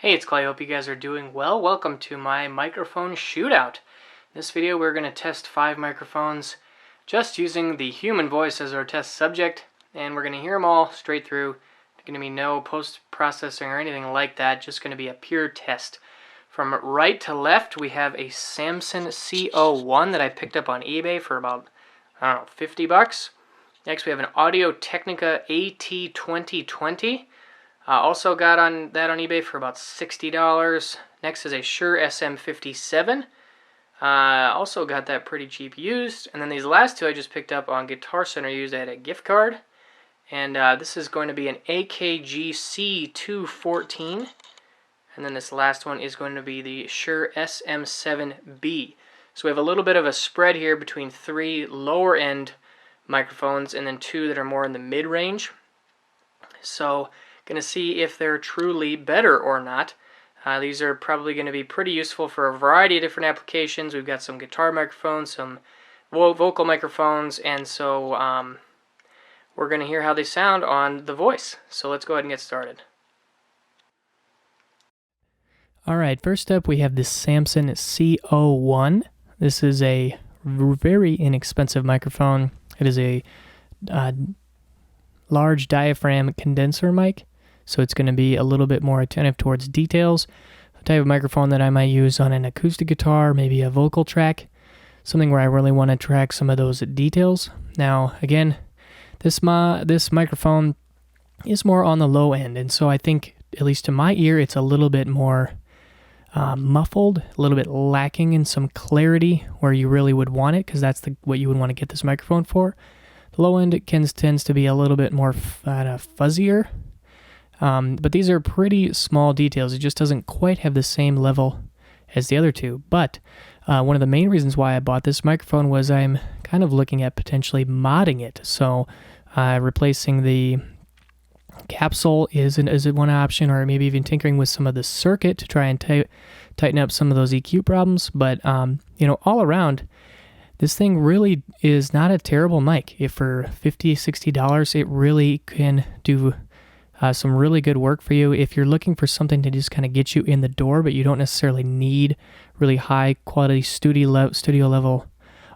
Hey, it's Kley. Hope you guys are doing well. Welcome to my microphone shootout. In this video, we're going to test 5 microphones just using the human voice as our test subject, and we're going to hear them all straight through. There's going to be no post-processing or anything like that, just going to be a pure test. From right to left, we have a Samson CO1 that I picked up on eBay for about, I don't know, 50 bucks. Next, we have an Audio Technica AT2020. Also got that on eBay for about $60. Next is a Shure SM57. Also got that pretty cheap used. And then these last two I just picked up on Guitar Center used. I had a gift card. And this is going to be an AKG C214. And then this last one is going to be the Shure SM7B. So we have a little bit of a spread here between 3 lower end microphones and then 2 that are more in the mid-range. So going to see if they're truly better or not. These are probably going to be pretty useful for a variety of different applications. We've got some guitar microphones, some vocal microphones, and so we're going to hear how they sound on the voice. So let's go ahead and get started. Alright, first up we have the Samson CO1. This is a very inexpensive microphone. It is a large diaphragm condenser mic. So it's going to be a little bit more attentive towards details. The type of microphone that I might use on an acoustic guitar, maybe a vocal track, something where I really want to track some of those details. Now, again, this microphone is more on the low end, and so I think, at least to my ear, it's a little bit more muffled, a little bit lacking in some clarity where you really would want it, because that's what you would want to get this microphone for. The low end it tends to be a little bit more fuzzier. But these are pretty small details. It just doesn't quite have the same level as the other two. But one of the main reasons why I bought this microphone was I'm kind of looking at potentially modding it. So replacing the capsule is one option, or maybe even tinkering with some of the circuit to try and tighten up some of those EQ problems. But all around, this thing really is not a terrible mic. If for $50, $60, it really can do some really good work for you. If you're looking for something to just kind of get you in the door, but you don't necessarily need really high quality studio level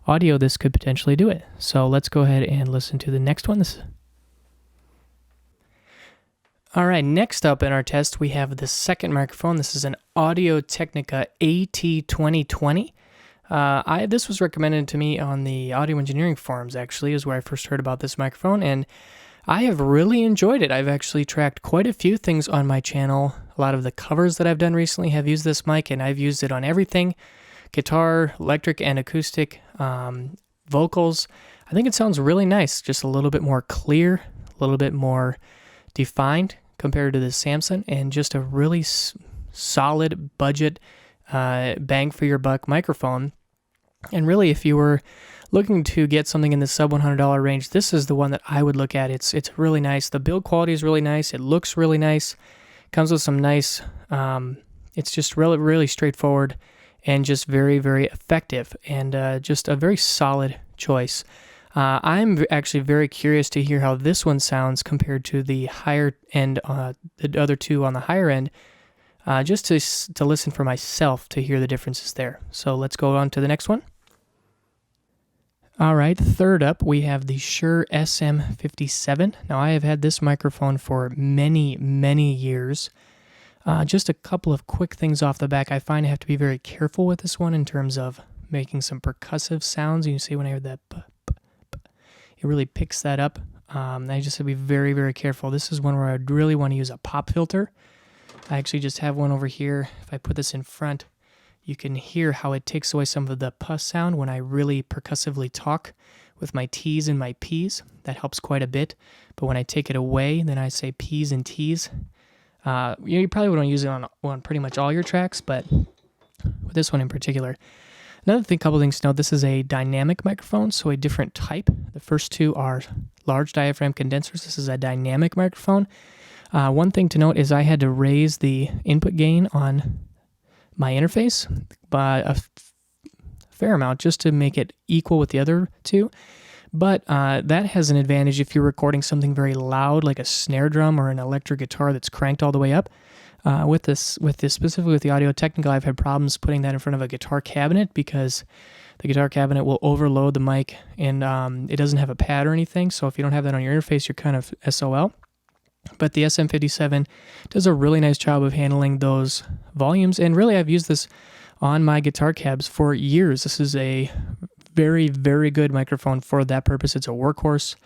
audio, this could potentially do it. So let's go ahead and listen to the next one. All right, next up in our test, we have the second microphone. This is an Audio Technica AT2020. This was recommended to me on the audio engineering forums, actually, is where I first heard about this microphone, and I have really enjoyed it. I've actually tracked quite a few things on my channel. A lot of the covers that I've done recently have used this mic, and I've used it on everything: guitar, electric, and acoustic, vocals. I think it sounds really nice, just a little bit more clear, a little bit more defined compared to the Samson, and just a really solid budget bang for your buck microphone. And really, if you were looking to get something in the sub $100 range, this is the one that I would look at. It's really nice. The build quality is really nice. It looks really nice. Comes with some nice, it's just really straightforward and just very, very effective, and just a very solid choice. I'm actually very curious to hear how this one sounds compared to the higher end, the other two on the higher end, just to listen for myself to hear the differences there. So let's go on to the next one. All right, third up, we have the Shure SM57. Now, I have had this microphone for many, many years. Just a couple of quick things off the back. I find I have to be very careful with this one in terms of making some percussive sounds. You can see when I heard that, it really picks that up. I just have to be very, very careful. This is one where I'd really want to use a pop filter. I actually just have one over here. If I put this in front, you can hear how it takes away some of the puss sound when I really percussively talk with my T's and my P's. That helps quite a bit. But when I take it away, then I say P's and T's. You probably wouldn't use it on pretty much all your tracks, but with this one in particular. Another couple things to note, this is a dynamic microphone, so a different type. The first two are large diaphragm condensers. This is a dynamic microphone. One thing to note is I had to raise the input gain on my interface by a fair amount just to make it equal with the other two. But that has an advantage if you're recording something very loud, like a snare drum or an electric guitar that's cranked all the way up. Specifically with the Audio Technica, I've had problems putting that in front of a guitar cabinet because the guitar cabinet will overload the mic, and it doesn't have a pad or anything. So if you don't have that on your interface, you're kind of SOL. But the SM57 does a really nice job of handling those volumes, and really I've used this on my guitar cabs for years. This is a very, very good microphone for that purpose. It's a workhorse.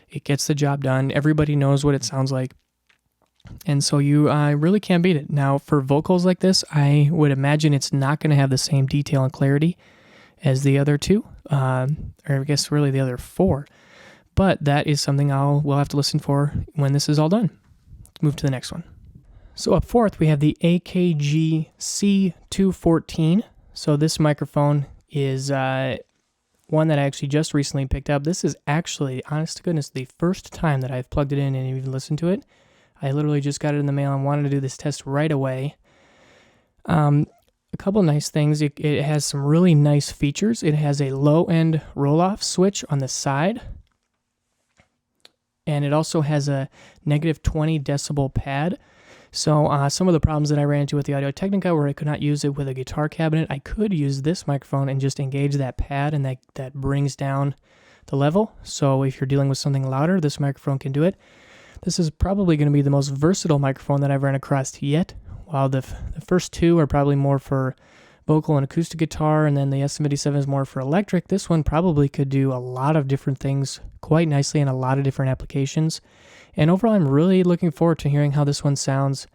It gets the job done. Everybody knows what it sounds like. And so you really can't beat it. Now, for vocals like this, I would imagine it's not going to have the same detail and clarity as the other two, or I guess really the other four. But that is something we'll have to listen for when this is all done. Let's move to the next one. So up fourth, we have the AKG C214. So this microphone is one that I actually just recently picked up. This is actually, honest to goodness, the first time that I've plugged it in and even listened to it. I literally just got it in the mail and wanted to do this test right away. A couple nice things. It has some really nice features. It has a low-end roll-off switch on the side. And it also has a negative 20 decibel pad. So some of the problems that I ran into with the Audio Technica where I could not use it with a guitar cabinet, I could use this microphone and just engage that pad, and that brings down the level. So if you're dealing with something louder, this microphone can do it. This is probably going to be the most versatile microphone that I've run across yet. While the first two are probably more for vocal and acoustic guitar, and then the SM57 is more for electric, this one probably could do a lot of different things quite nicely in a lot of different applications. And overall, I'm really looking forward to hearing how this one sounds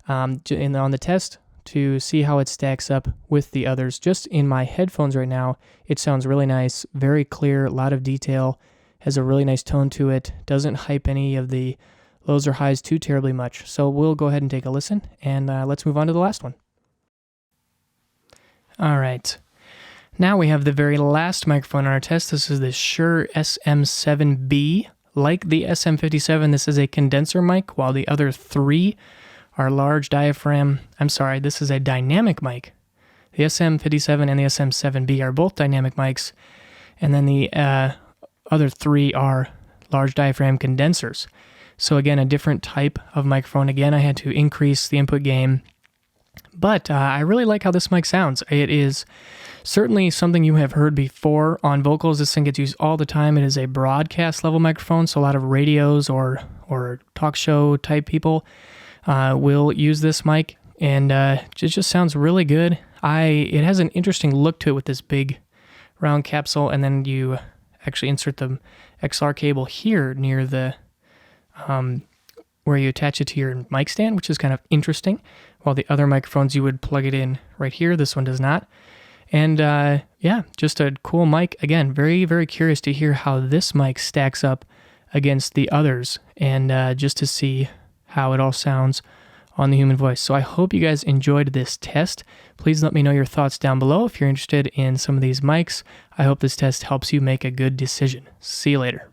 on the test to see how it stacks up with the others. Just in my headphones right now, it sounds really nice, very clear, a lot of detail, has a really nice tone to it, doesn't hype any of the lows or highs too terribly much. So we'll go ahead and take a listen, and let's move on to the last one. All right. Now we have the very last microphone on our test. This is the Shure SM7B. Like the SM57, this is a condenser mic, while the other three are large diaphragm. I'm sorry, this is a dynamic mic. The SM57 and the SM7B are both dynamic mics, and then the other three are large diaphragm condensers. So again, a different type of microphone. Again, I had to increase the input gain. But I really like how this mic sounds. It is certainly something you have heard before on vocals. This thing gets used all the time. It is a broadcast level microphone, so a lot of radios or talk show type people will use this mic, and it just sounds really good. It has an interesting look to it with this big round capsule, and then you actually insert the XLR cable here near the where you attach it to your mic stand, which is kind of interesting. While the other microphones, you would plug it in right here. This one does not. And yeah, just a cool mic. Again, very, very curious to hear how this mic stacks up against the others, and just to see how it all sounds on the human voice. So I hope you guys enjoyed this test. Please let me know your thoughts down below if you're interested in some of these mics. I hope this test helps you make a good decision. See you later.